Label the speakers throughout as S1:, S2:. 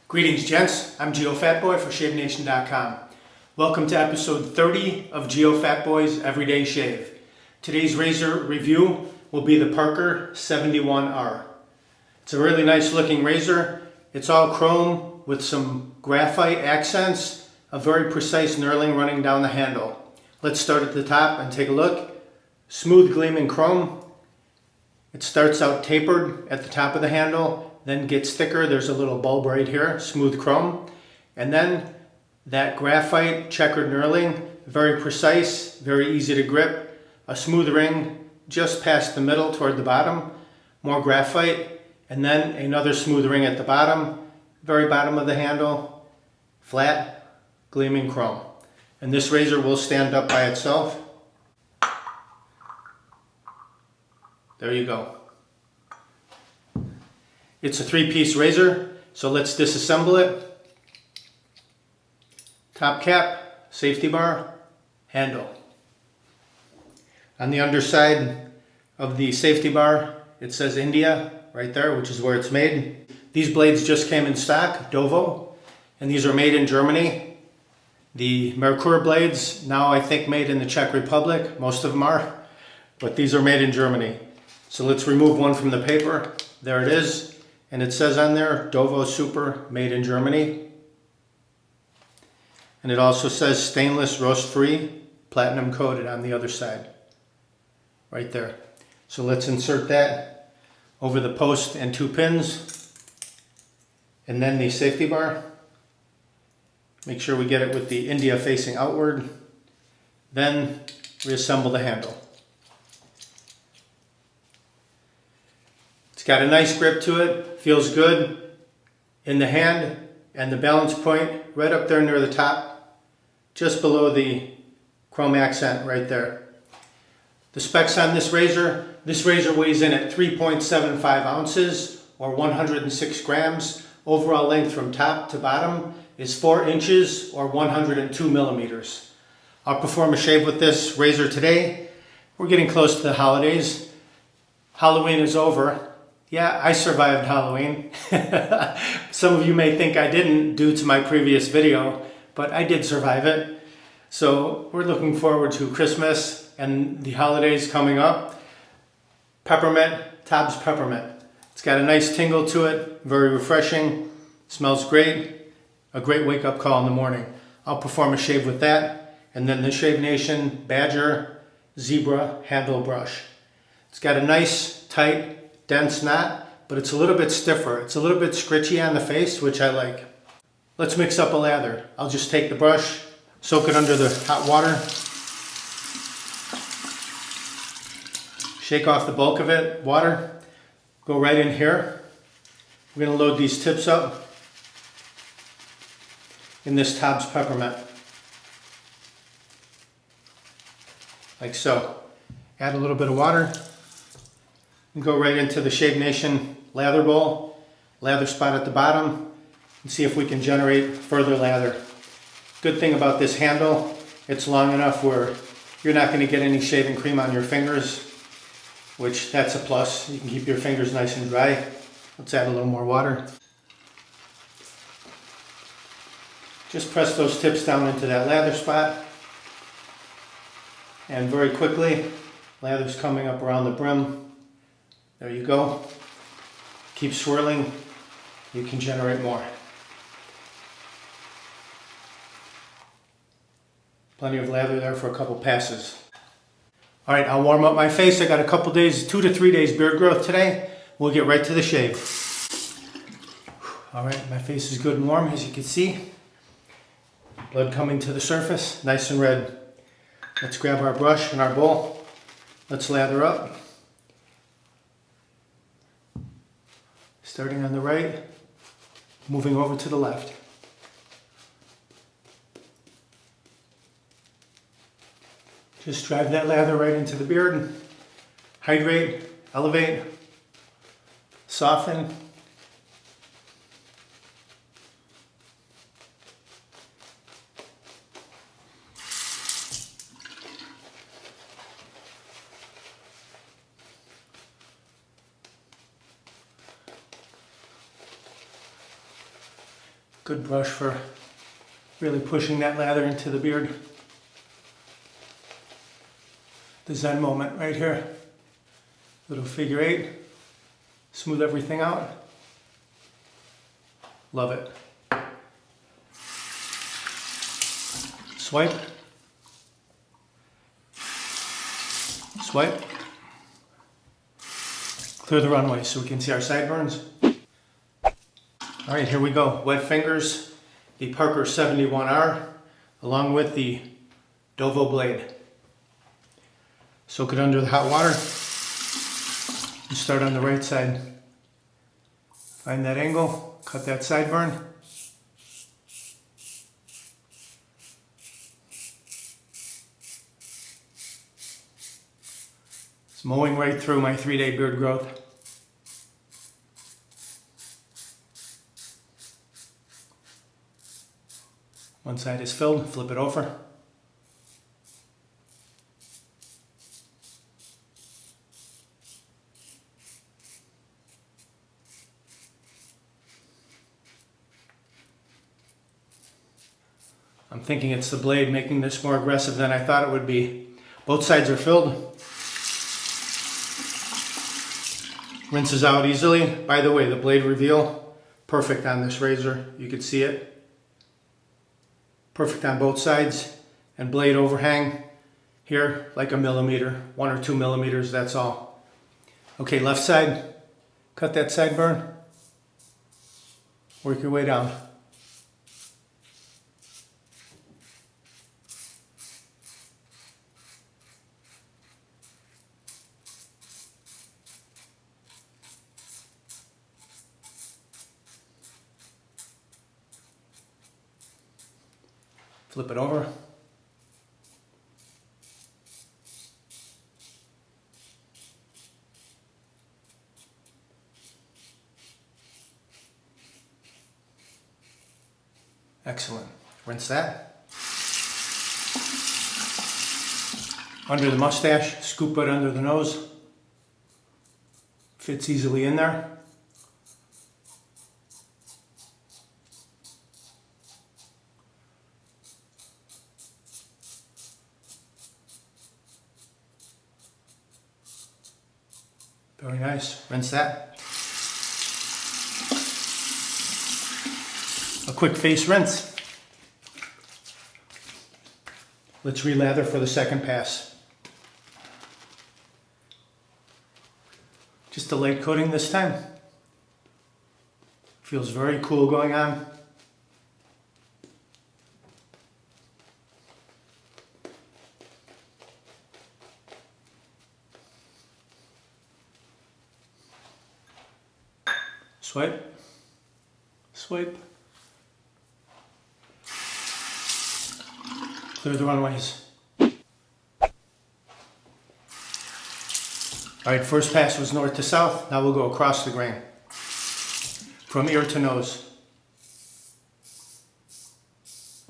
S1: Greetings, gents. I'm Geofatboy for ShaveNation.com. Welcome to episode 30 of Geofatboy's Everyday Shave. Today's razor review will be the Parker 71R. It's a really nice looking razor. It's all chrome with some graphite accents, a very precise knurling running down the handle. Let's start at the top and take a look. Smooth gleaming chrome. It starts out tapered at the top of the handle, then gets thicker. There's a little bulb right here, smooth chrome. And then that graphite checkered knurling, very precise, very easy to grip. A smooth ring just past the middle toward the bottom, more graphite, and then another smooth ring at the bottom, very bottom of the handle, flat, gleaming chrome. And this razor will stand up by itself. There you go. It's a three-piece razor, so let's disassemble it. Top cap, safety bar, handle. On the underside of the safety bar, it says India right there, which is where it's made. These blades just came in stock, DOVO, and these are made in Germany. The Merkur blades, now I think made in the Czech Republic, most of them are, but these are made in Germany. So let's remove one from the paper. There it is. And it says on there, DOVO Super, made in Germany. And it also says stainless, roast-free, platinum coated on the other side. Right there. So let's insert that over the post and two pins. And then the safety bar. Make sure we get it with the India facing outward. Then reassemble the handle. It's got a nice grip to it, feels good in the hand, and the balance point right up there near the top, just below the chrome accent right there. The specs on this razor weighs in at 3.75 ounces or 106 grams. Overall length from top to bottom is 4 inches or 102 millimeters. I'll perform a shave with this razor today. We're getting close to the holidays. Halloween is over. Yeah, I survived Halloween. Some of you may think I didn't due to my previous video, but I did survive it. So we're looking forward to Christmas and the holidays coming up. Peppermint, TOBS Peppermint. It's got a nice tingle to it, very refreshing, smells great, a great wake-up call in the morning. I'll perform a shave with that, and then the Shave Nation Badger Zebra handle brush. It's got a nice, tight, dense knot, but it's a little bit stiffer. It's a little bit scritchy on the face, which I like. Let's mix up a lather. I'll just take the brush, soak it under the hot water, shake off the bulk of it, water, go right in here. We're gonna load these tips up in this TOBS Peppermint. Like so. Add a little bit of water. And go right into the Shave Nation lather bowl, lather spot at the bottom, and see if we can generate further lather. Good thing about this handle, it's long enough where you're not going to get any shaving cream on your fingers, which that's a plus. You can keep your fingers nice and dry. Let's add a little more water. Just press those tips down into that lather spot, and very quickly, lather's coming up around the brim. There you go. Keep swirling. You can generate more. Plenty of lather there for a couple passes. All right, I'll warm up my face. I got a couple days, 2 to 3 days beard growth today. We'll get right to the shave. All right, my face is good and warm, as you can see. Blood coming to the surface, nice and red. Let's grab our brush and our bowl. Let's lather up. Starting on the right, moving over to the left. Just drive that lather right into the beard. Hydrate, elevate, soften. Good brush for really pushing that lather into the beard. The Zen moment right here. Little figure 8. Smooth everything out. Love it. Swipe. Swipe. Clear the runway so we can see our sideburns. All right, here we go. Wet fingers, the Parker 71R, along with the Dovo blade. Soak it under the hot water. And start on the right side. Find that angle, cut that sideburn. It's mowing right through my 3-day beard growth. One side is filled, flip it over. I'm thinking it's the blade making this more aggressive than I thought it would be. Both sides are filled. Rinses out easily. By the way, the blade reveal, perfect on this razor. You can see it. Perfect on both sides. And blade overhang here, like a millimeter, 1 or 2 millimeters, that's all. Okay, left side, cut that sideburn. Work your way down. Flip it over. Excellent. Rinse that. Under the mustache, scoop it under the nose. Fits easily in there. Very nice. Rinse that. A quick face rinse. Let's relather for the second pass. Just a light coating this time. Feels very cool going on. Swipe, swipe. Clear the runways. All right, first pass was north to south. Now we'll go across the grain. From ear to nose.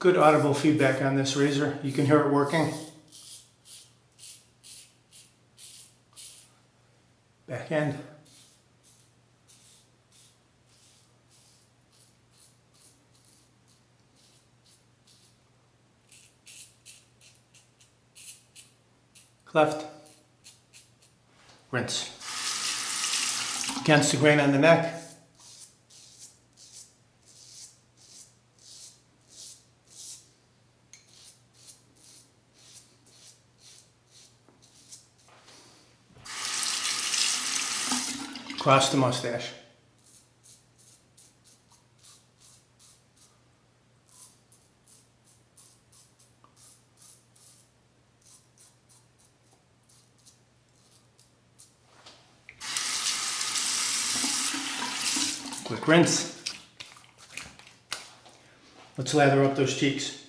S1: Good audible feedback on this razor. You can hear it working. Back end. Cleft. Rinse. Against the grain on the neck. Across the mustache. Quick rinse. Let's lather up those cheeks.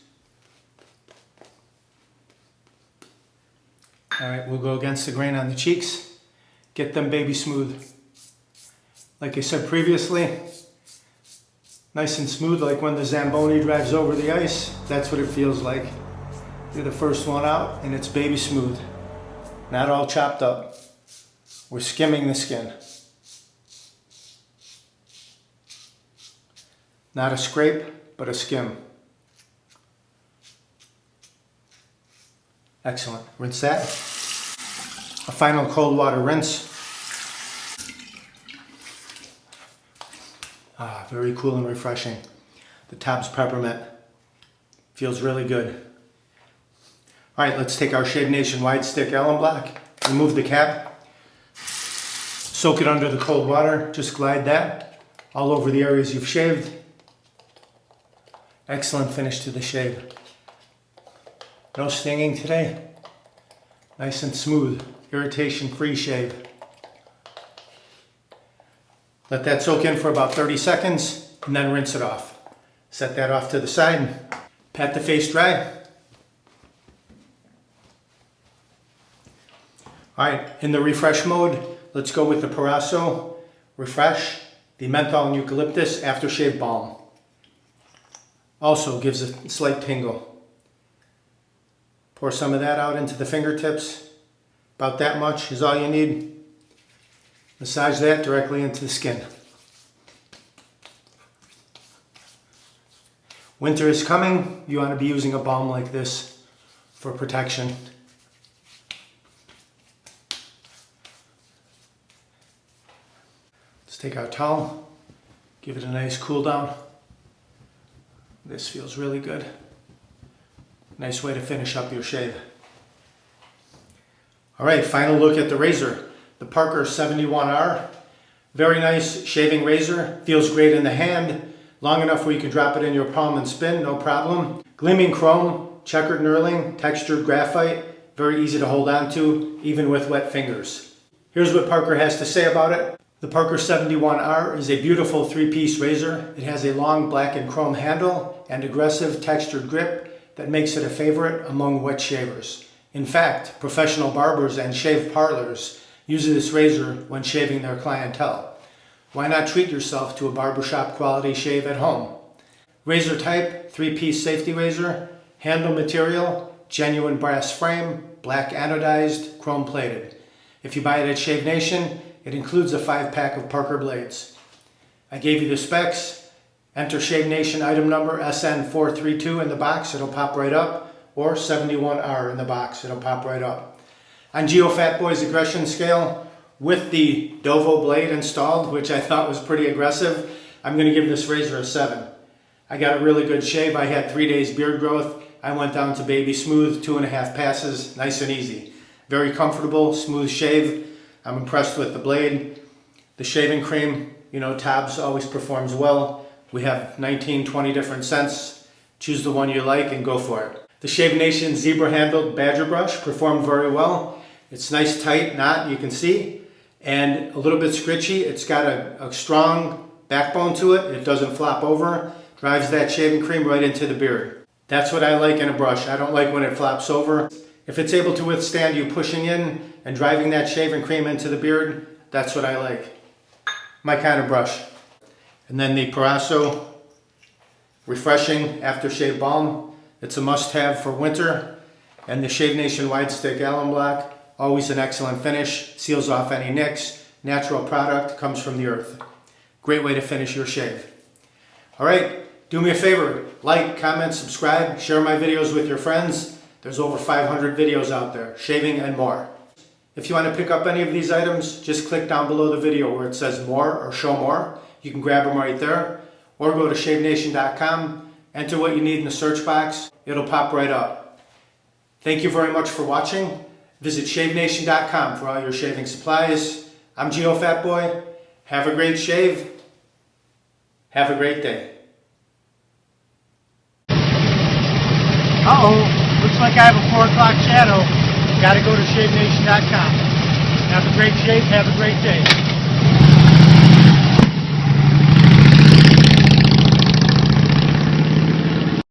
S1: All right, we'll go against the grain on the cheeks. Get them baby smooth. Like I said previously, nice and smooth, like when the Zamboni drives over the ice. That's what it feels like. You're the first one out and it's baby smooth. Not all chopped up. We're skimming the skin. Not a scrape, but a skim. Excellent. Rinse that. A final cold water rinse. Very cool and refreshing. The TOBS Peppermint feels really good. All right, let's take our Shave Nation wide stick alum block, remove the cap, soak it under the cold water, just glide that all over the areas you've shaved. Excellent finish to the shave. No stinging today. Nice and smooth, irritation-free shave. Let that soak in for about 30 seconds and then rinse it off. Set that off to the side. Pat the face dry. All right, in the refresh mode, let's go with the Proraso Refresh, the menthol and eucalyptus aftershave balm. Also gives a slight tingle. Pour some of that out into the fingertips. About that much is all you need. Massage that directly into the skin. Winter is coming. You want to be using a balm like this for protection. Let's take our towel, give it a nice cool down. This feels really good. Nice way to finish up your shave. All right, final look at the razor. The Parker 71R. Very nice shaving razor. Feels great in the hand. Long enough where you can drop it in your palm and spin, no problem. Gleaming chrome, checkered knurling, textured graphite. Very easy to hold on to, even with wet fingers. Here's what Parker has to say about it. The Parker 71R is a beautiful three-piece razor. It has a long black and chrome handle and aggressive textured grip that makes it a favorite among wet shavers. In fact, professional barbers and shave parlors use this razor when shaving their clientele. Why not treat yourself to a barbershop quality shave at home? Razor type, three-piece safety razor. Handle material, genuine brass frame, black anodized, chrome plated. If you buy it at Shave Nation, it includes a 5-pack of Parker blades. I gave you the specs. Enter Shave Nation item number SN432 in the box, it'll pop right up, or 71R in the box, it'll pop right up. On Geofatboy's aggression scale, with the DOVO blade installed, which I thought was pretty aggressive, I'm going to give this razor a 7. I got a really good shave. I had 3 days beard growth. I went down to baby smooth, 2.5 passes, nice and easy. Very comfortable, smooth shave. I'm impressed with the blade. The shaving cream, you know, TOBS always performs well. We have 19, 20 different scents. Choose the one you like and go for it. The Shave Nation zebra-handled badger brush performed very well. It's nice, tight knot, you can see, and a little bit scritchy. It's got a strong backbone to it. It doesn't flop over. Drives that shaving cream right into the beard. That's what I like in a brush. I don't like when it flops over. If it's able to withstand you pushing in and driving that shaving cream into the beard, that's what I like. My kind of brush. And then the Proraso Refreshing Aftershave Balm. It's a must-have for winter. And the Shave Nation Wide Stick Alum Block. Always an excellent finish. Seals off any nicks. Natural product. Comes from the earth. Great way to finish your shave. All right. Do me a favor. Like, comment, subscribe. Share my videos with your friends. There's over 500 videos out there. Shaving and more. If you want to pick up any of these items, just click down below the video where it says more or show more. You can grab them right there. Or go to shavenation.com. Enter what you need in the search box. It'll pop right up. Thank you very much for watching. Visit shavenation.com for all your shaving supplies. I'm Geofatboy. Have a great shave. Have a great day. Uh-oh. Looks like I have a 4 o'clock shadow. Gotta go to shavenation.com. Have a great shave. Have a great day.